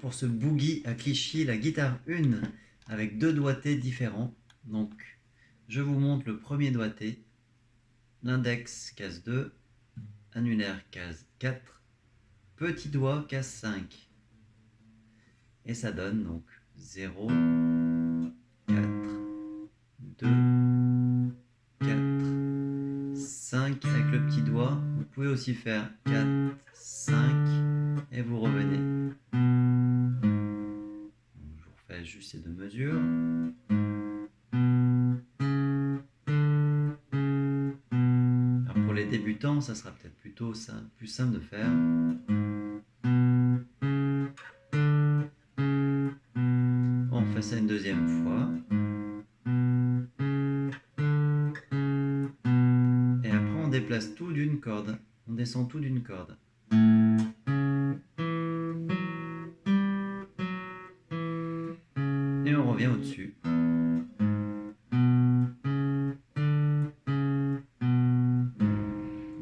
pour ce boogie à Clichy, la guitare 1 avec deux doigtés différents. Donc, je vous montre le premier doigté, l'index case 2, annulaire case 4, petit doigt case 5. Et ça donne donc 0, 4, 2, 4, 5 avec le petit doigt. Vous pouvez aussi faire 4, 5 et vous revenez. Je vous refais juste ces deux mesures. Alors pour les débutants, ça sera peut-être plutôt plus simple de faire. On fait ça une deuxième fois. Et après on déplace tout d'une corde. On descend tout d'une corde. Et on revient au-dessus.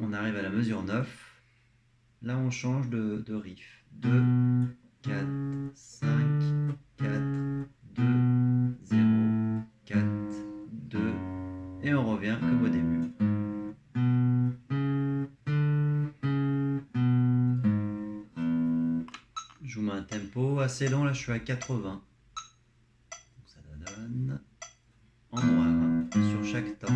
On arrive à la mesure 9. Là on change de riff. 2, 4, 5, 4, 2, 0, 4, 2. Et on revient comme au début. Je vous mets un tempo assez long, là je suis à 80. Donc ça donne en noir sur chaque temps.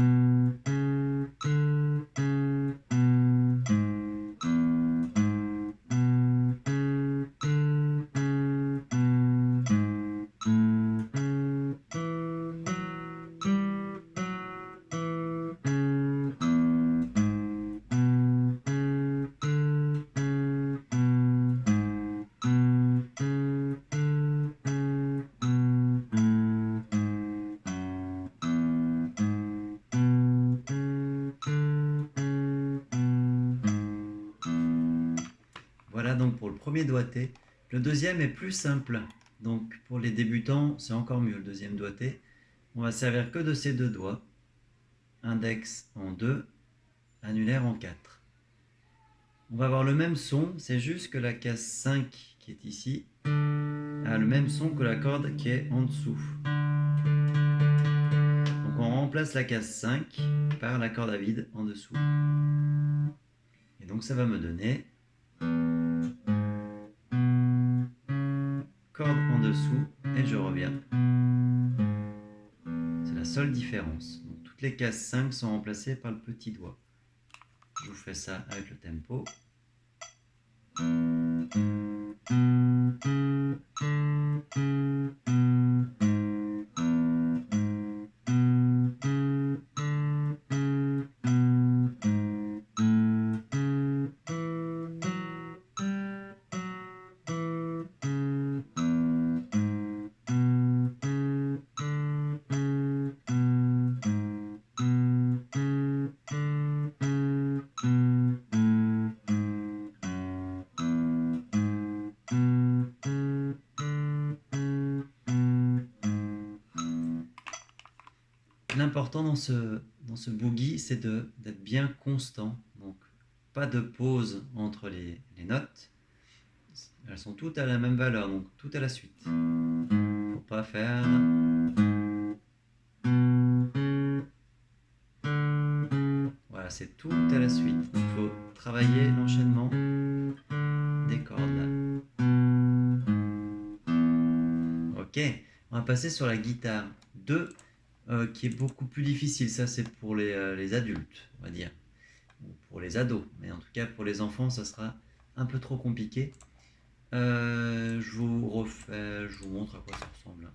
Voilà donc pour le premier doigté. Le deuxième est plus simple. Donc pour les débutants, c'est encore mieux le deuxième doigté. On va servir que de ces deux doigts. Index en 2, annulaire en 4. On va avoir le même son, c'est juste que la case 5 qui est ici a le même son que la corde qui est en dessous. Donc on remplace la case 5 par la corde à vide en dessous. Et donc ça va me donner corde en dessous et je reviens. C'est la seule différence. Donc, toutes les cases 5 sont remplacées par le petit doigt. Je vous fais ça avec le tempo. L'important dans ce boogie, c'est d'être bien constant. Donc, pas de pause entre les notes. Elles sont toutes à la même valeur, donc tout à la suite. Faut pas faire... Voilà, c'est tout à la suite. Il faut travailler l'enchaînement des cordes là. Ok, on va passer sur la guitare 2. Qui est beaucoup plus difficile. Ça, c'est pour les adultes, on va dire, ou pour les ados. Mais en tout cas, pour les enfants, ça sera un peu trop compliqué. Je vous montre à quoi ça ressemble.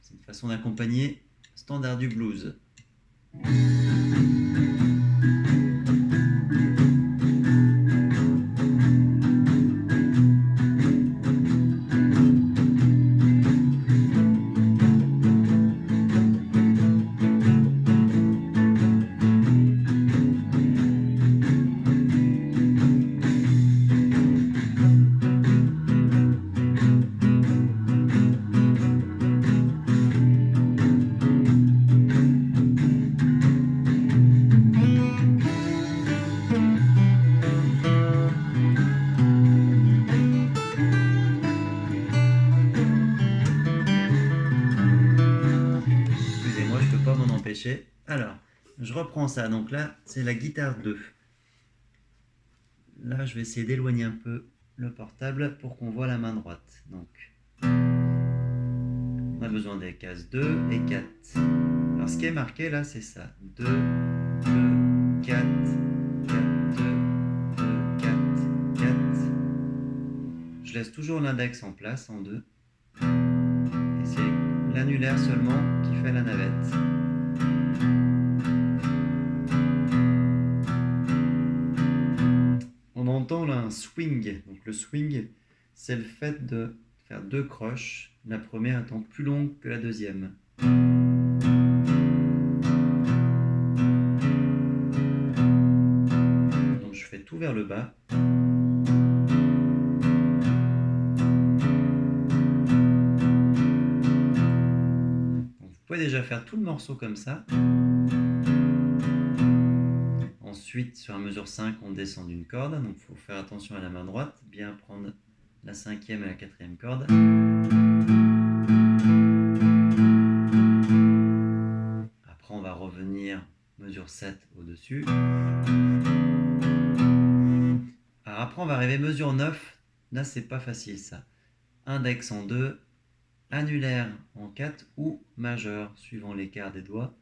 C'est une façon d'accompagner standard du blues. moi je peux pas m'en empêcher. Alors, je reprends ça. Donc là, c'est la guitare 2. Là, je vais essayer d'éloigner un peu le portable pour qu'on voit la main droite. Donc, on a besoin des cases 2 et 4. Alors, ce qui est marqué là, c'est ça. 2, 2, 4, 4, 2, 2, 4, 4. Je laisse toujours l'index en place en 2. Et c'est l'annulaire seulement qui fait la navette. On entend là un swing. Donc le swing, c'est le fait de faire 2 croches, la première étant plus longue que la deuxième. Donc je fais tout vers le bas. Donc vous pouvez déjà faire tout le morceau comme ça. Ensuite, sur la mesure 5, on descend d'une corde. Donc il faut faire attention à la main droite, bien prendre la 5e et la 4e corde. Après, on va revenir mesure 7 au-dessus. Alors après, on va arriver mesure 9. Là, c'est pas facile ça. Index en 2, annulaire en 4 ou majeur, suivant l'écart des doigts.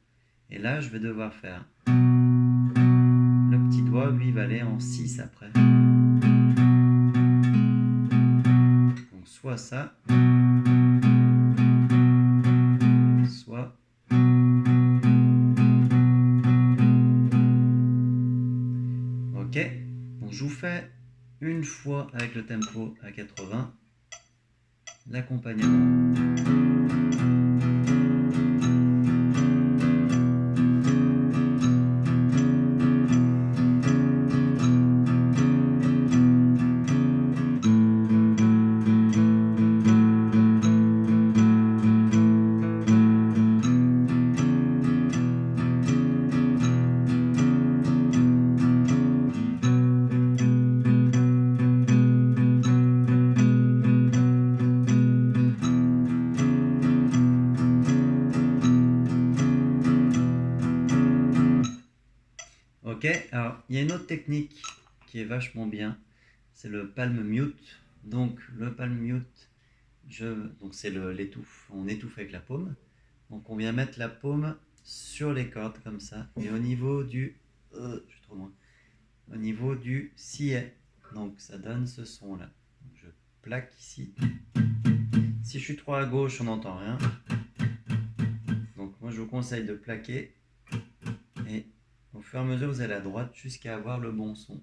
Et là, je vais devoir faire le petit doigt, lui, va aller en 6 après. Donc soit ça, soit... Ok, donc je vous fais une fois avec le tempo à 80, l'accompagnement. Ok, alors il y a une autre technique qui est vachement bien, c'est le palm mute. Donc le palm mute, donc c'est l'étouffe, on étouffe avec la paume. Donc on vient mettre la paume sur les cordes comme ça, et au niveau du, je suis trop loin, au niveau du sillet. Donc ça donne ce son là. Donc, je plaque ici. Si je suis trop à gauche, on n'entend rien. Donc moi je vous conseille de plaquer et au fur et à mesure vous allez à droite jusqu'à avoir le bon son.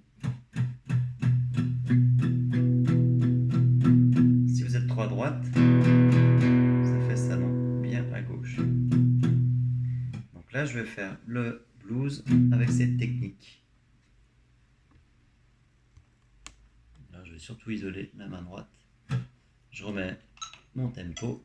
Si vous êtes trop à droite, ça fait ça donc bien à gauche. Donc là je vais faire le blues avec cette technique. Là je vais surtout isoler la main droite. Je remets mon tempo.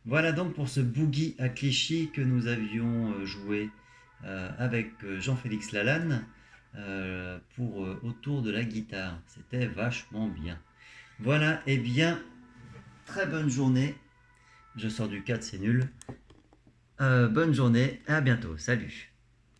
Voilà donc pour ce boogie à Clichy que nous avions joué avec Jean-Félix Lalanne autour de la guitare. C'était vachement bien. Voilà, et bien, très bonne journée. Je sors du 4, c'est nul. Bonne journée, à bientôt, salut.